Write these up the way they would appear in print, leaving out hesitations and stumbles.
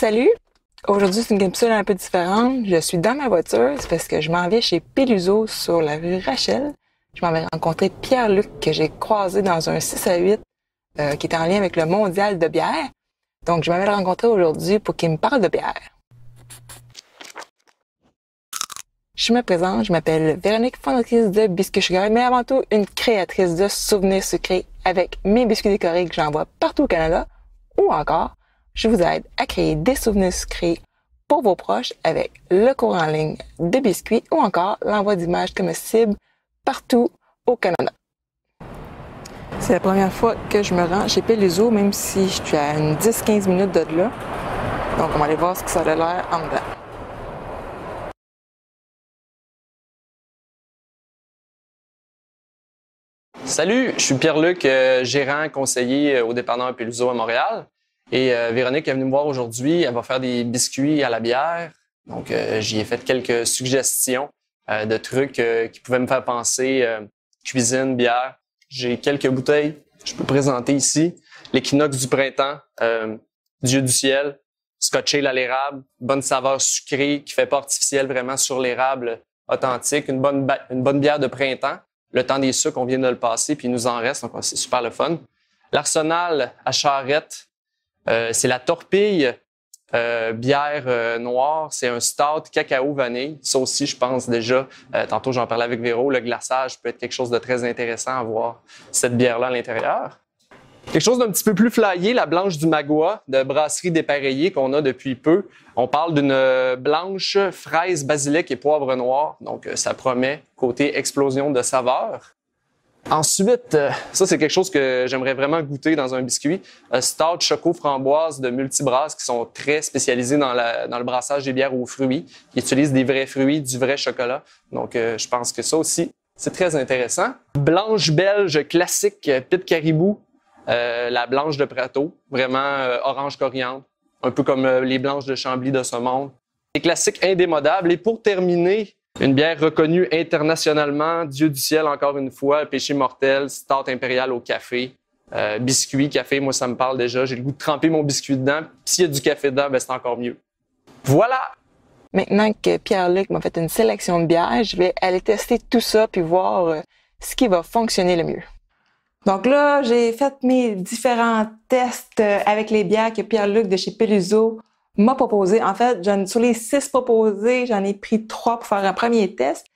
Salut! Aujourd'hui, c'est une épisode un peu différente. Je suis dans ma voiture, c'est parce que je m'en vais chez Peluso sur la rue Rachel. Je m'en vais rencontrer Pierre-Luc que j'ai croisé dans un 6 à 8 qui est en lien avec le mondial de bière. Donc, je m'en vais le rencontrer aujourd'hui pour qu'il me parle de bière. Je me présente, je m'appelle Véronique, fondatrice de Biscuits Sugar, mais avant tout, une créatrice de souvenirs sucrés avec mes biscuits décorés que j'envoie partout au Canada. Ou encore, je vous aide à créer des souvenirs sucrés pour vos proches avec le cours en ligne de biscuits ou encore l'envoi d'images comestibles partout au Canada. C'est la première fois que je me rends chez Peluso, même si je suis à une 10-15 minutes de là. Donc, on va aller voir ce que ça a l'air en dedans. Salut, je suis Pierre-Luc, gérant conseiller au dépanneur Peluso à Montréal. Et Véronique est venue me voir aujourd'hui. Elle va faire des biscuits à la bière. Donc, j'y ai fait quelques suggestions de trucs qui pouvaient me faire penser cuisine, bière. J'ai quelques bouteilles que je peux présenter ici. L'équinoxe du printemps, Dieu du ciel, Scotch Ale à l'érable, bonne saveur sucrée qui fait pas artificielle vraiment sur l'érable authentique, une bonne bière de printemps. Le temps des sucres, on vient de le passer, puis il nous en reste, donc c'est super le fun. L'Arsenal à Charrette, c'est la Torpille bière noire. C'est un stout cacao vanille. Ça aussi, je pense déjà, tantôt j'en parlais avec Véro, le glaçage peut être quelque chose de très intéressant à voir cette bière-là à l'intérieur. Quelque chose d'un petit peu plus flyé, la blanche du Magua de Brasserie Dépareillée qu'on a depuis peu. On parle d'une blanche fraise, basilic et poivre noir. Donc, ça promet côté explosion de saveurs. Ensuite, ça, c'est quelque chose que j'aimerais vraiment goûter dans un biscuit. Stout Choco Framboise de Multibrasse qui sont très spécialisés dans le brassage des bières aux fruits. Ils utilisent des vrais fruits, du vrai chocolat. Donc, je pense que ça aussi, c'est très intéressant. Blanche belge classique Pit Caribou. La blanche de Prato, vraiment orange coriandre, un peu comme les blanches de Chambly de ce monde. Des classiques indémodables. Et pour terminer, une bière reconnue internationalement, Dieu du ciel encore une fois, Péché mortel, Stout impérial au café, biscuit, café, moi ça me parle déjà. J'ai le goût de tremper mon biscuit dedans. Puis s'il y a du café dedans, ben, c'est encore mieux. Voilà! Maintenant que Pierre-Luc m'a fait une sélection de bières, je vais aller tester tout ça puis voir ce qui va fonctionner le mieux. Donc là, j'ai fait mes différents tests avec les bières que Pierre-Luc de chez Peluso m'a proposé. En fait, sur les 6 proposés, j'en ai pris 3 pour faire un premier test.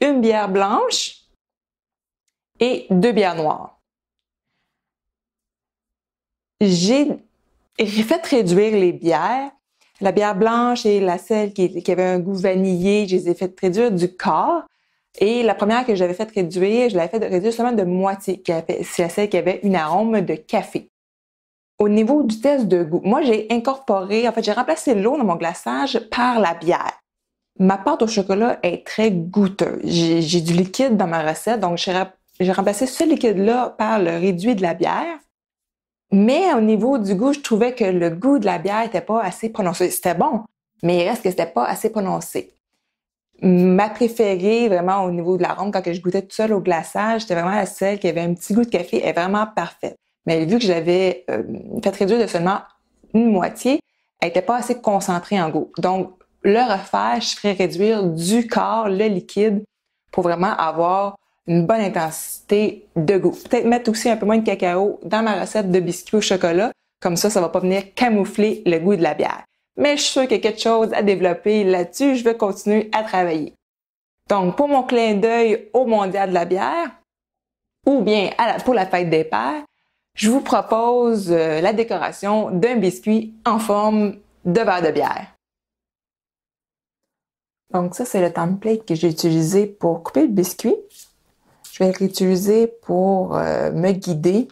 Une bière blanche et 2 bières noires. J'ai fait réduire les bières. La bière blanche et celle qui avait un goût vanillé, je les ai fait réduire du quart. Et la première que j'avais fait réduire, je l'avais fait réduire seulement de moitié. C'est celle qui avait une arôme de café. Au niveau du test de goût, moi, j'ai remplacé l'eau dans mon glaçage par la bière. Ma pâte au chocolat est très goûteuse. J'ai du liquide dans ma recette, donc j'ai remplacé ce liquide-là par le réduit de la bière. Mais au niveau du goût, je trouvais que le goût de la bière n'était pas assez prononcé. C'était bon, mais il reste que c'était pas assez prononcé. Ma préférée, vraiment, au niveau de l'arôme, quand je goûtais tout seul au glaçage, c'était vraiment celle qui avait un petit goût de café. Elle est vraiment parfaite. Mais vu que j'avais fait réduire de seulement une moitié, elle n'était pas assez concentrée en goût. Donc, le refaire, je ferais réduire du quart le liquide pour vraiment avoir une bonne intensité de goût. Peut-être mettre aussi un peu moins de cacao dans ma recette de biscuits au chocolat. Comme ça va pas venir camoufler le goût de la bière. Mais je suis sûre qu'il y a quelque chose à développer là-dessus. Je vais continuer à travailler. Donc, pour mon clin d'œil au mondial de la bière, ou bien pour la fête des pères, je vous propose la décoration d'un biscuit en forme de verre de bière. Donc ça, c'est le template que j'ai utilisé pour couper le biscuit. Je vais le réutiliser pour me guider.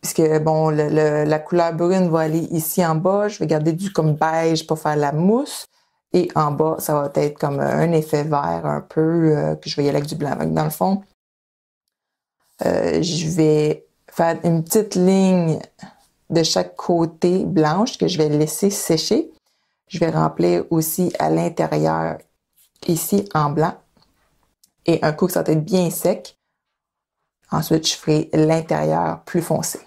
Puisque, bon, la couleur brune va aller ici en bas. Je vais garder du comme beige pour faire la mousse. Et en bas, ça va être comme un effet vert un peu, que je vais y aller avec du blanc. Donc, dans le fond, je vais faire une petite ligne de chaque côté blanche que je vais laisser sécher. Je vais remplir aussi à l'intérieur, ici, en blanc. Et un coup que ça va être bien sec, ensuite, je ferai l'intérieur plus foncé.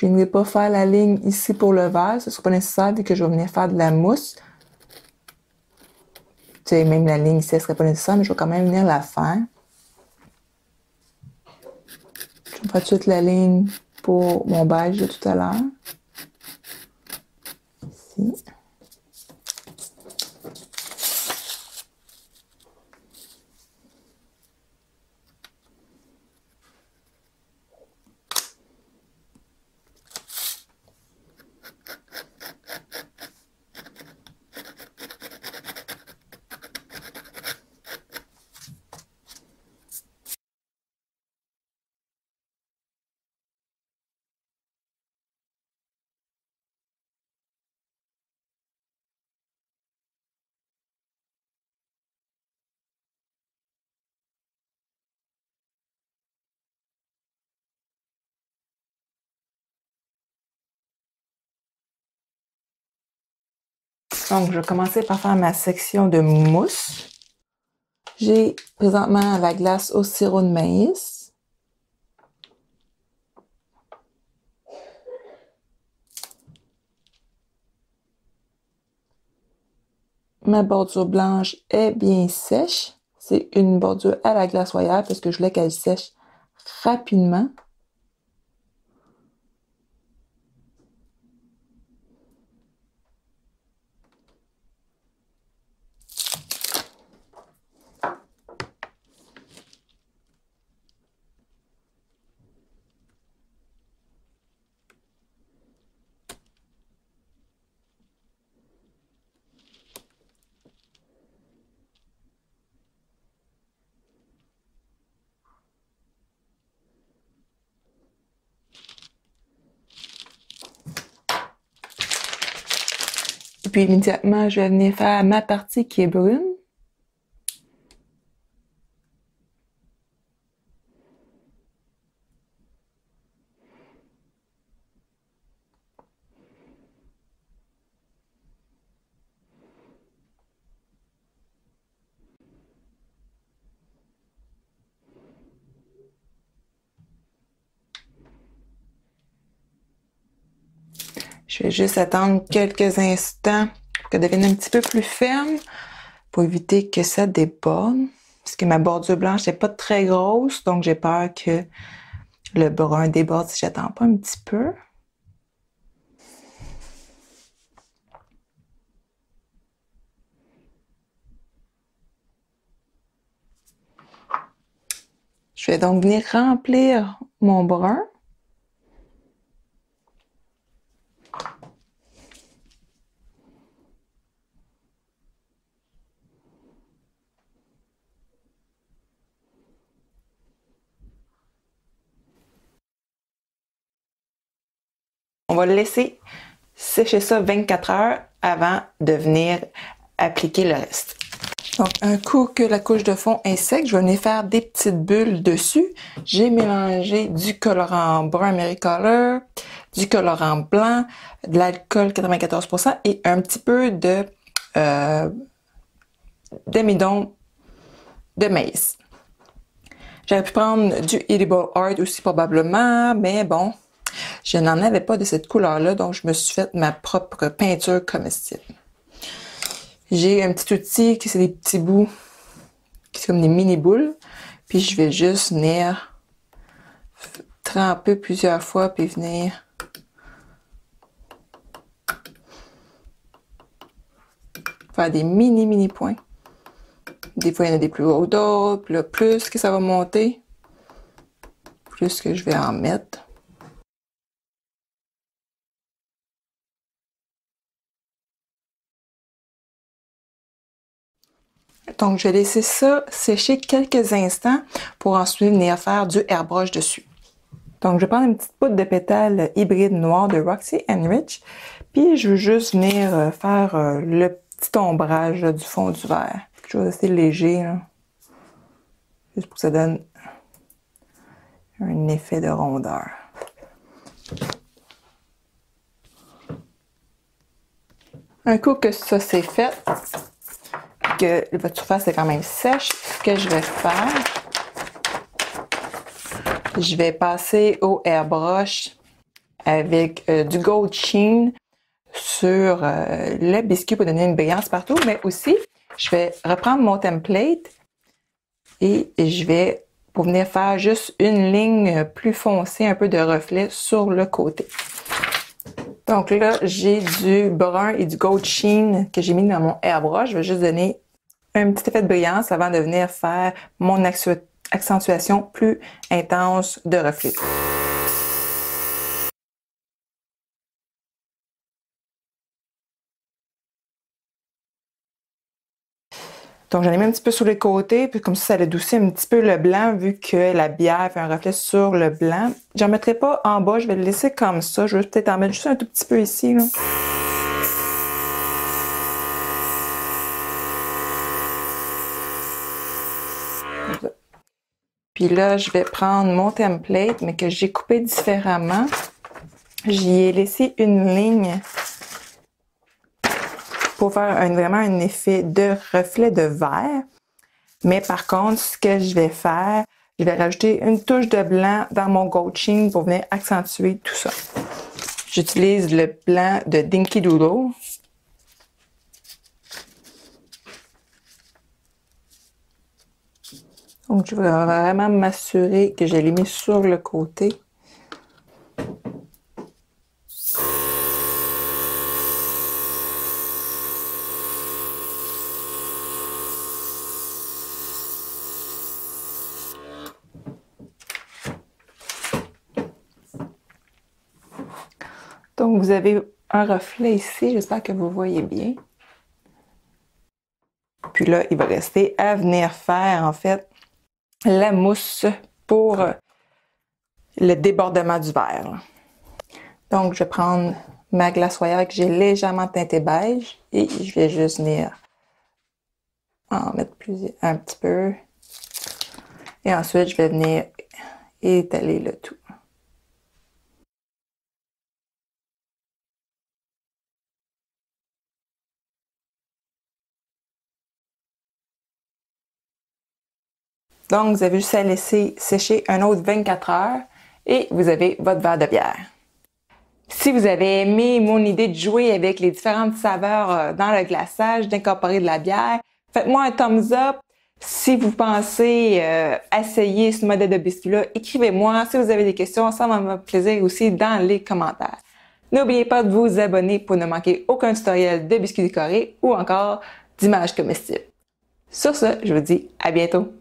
Je ne vais pas faire la ligne ici pour le vert. Ce ne sera pas nécessaire vu que je vais venir faire de la mousse. Tu sais, même la ligne ici, elle ne serait pas nécessaire, mais je vais quand même venir la faire. Je vais faire tout de suite la ligne pour mon beige de tout à l'heure. Ici. Donc, je vais commencer par faire ma section de mousse. J'ai présentement la glace au sirop de maïs. Ma bordure blanche est bien sèche. C'est une bordure à la glace royale parce que je voulais qu'elle sèche rapidement. Et puis immédiatement, je vais venir faire ma partie qui est brune. Je vais juste attendre quelques instants pour qu'elle devienne un petit peu plus ferme pour éviter que ça déborde. Parce que ma bordure blanche n'est pas très grosse, donc j'ai peur que le brun déborde si j'attends pas un petit peu. Je vais donc venir remplir mon brun. On va le laisser sécher ça 24 heures avant de venir appliquer le reste. Donc, un coup que la couche de fond est sec, je vais venir faire des petites bulles dessus. J'ai mélangé du colorant brun Mary-Color, du colorant blanc, de l'alcool 94% et un petit peu de d'amidon de maïs. J'aurais pu prendre du Edible Art aussi probablement, mais bon, je n'en avais pas de cette couleur-là, donc je me suis fait ma propre peinture comestible. J'ai un petit outil qui c'est des petits bouts, qui sont comme des mini-boules, puis je vais juste venir tremper plusieurs fois, puis venir faire des mini points. Des fois, il y en a des plus hauts d'autres, puis là, plus que ça va monter, plus que je vais en mettre. Donc, je vais laisser ça sécher quelques instants pour ensuite venir faire du airbrush dessus. Donc, je vais prendre une petite poudre de pétales hybride noir de Roxy Rich, puis je veux juste venir faire le petit ombrage là, du fond du verre. Quelque chose d'assez léger, là. Juste pour que ça donne un effet de rondeur. Un coup que ça c'est fait, que votre surface est quand même sèche, ce que je vais faire, je vais passer au airbrush avec du gold sheen sur le biscuit pour donner une brillance partout, mais aussi, je vais reprendre mon template et je vais pour venir faire juste une ligne plus foncée, un peu de reflet sur le côté. Donc là, j'ai du brun et du gold sheen que j'ai mis dans mon airbrush. Je vais juste donner un petit effet de brillance avant de venir faire mon accentuation plus intense de reflet. Donc, j'en ai mis un petit peu sur les côtés, puis comme ça adoucit un petit peu le blanc, vu que la bière fait un reflet sur le blanc. J'en mettrai pas en bas, je vais le laisser comme ça. Je vais peut-être en mettre juste un tout petit peu ici, là. Puis là, je vais prendre mon template, mais que j'ai coupé différemment. J'y ai laissé une ligne pour faire vraiment un effet de reflet de verre. Mais par contre, ce que je vais faire, je vais rajouter une touche de blanc dans mon gold sheen pour venir accentuer tout ça. J'utilise le blanc de Dinky Doodle. Donc, je vais vraiment m'assurer que je l'ai mis sur le côté. Donc, vous avez un reflet ici. J'espère que vous voyez bien. Puis là, il va rester à venir faire, en fait, la mousse pour le débordement du verre. Donc, je vais prendre ma glaçoire que j'ai légèrement teintée beige et je vais juste venir en mettre un petit peu. Et ensuite, je vais venir étaler le tout. Donc, vous avez juste à laisser sécher un autre 24 heures et vous avez votre verre de bière. Si vous avez aimé mon idée de jouer avec les différentes saveurs dans le glaçage, d'incorporer de la bière, faites-moi un thumbs up. Si vous pensez essayer ce modèle de biscuit-là, écrivez-moi. Si vous avez des questions, ça va me faire plaisir aussi dans les commentaires. N'oubliez pas de vous abonner pour ne manquer aucun tutoriel de biscuits décorés ou encore d'images comestibles. Sur ce, je vous dis à bientôt.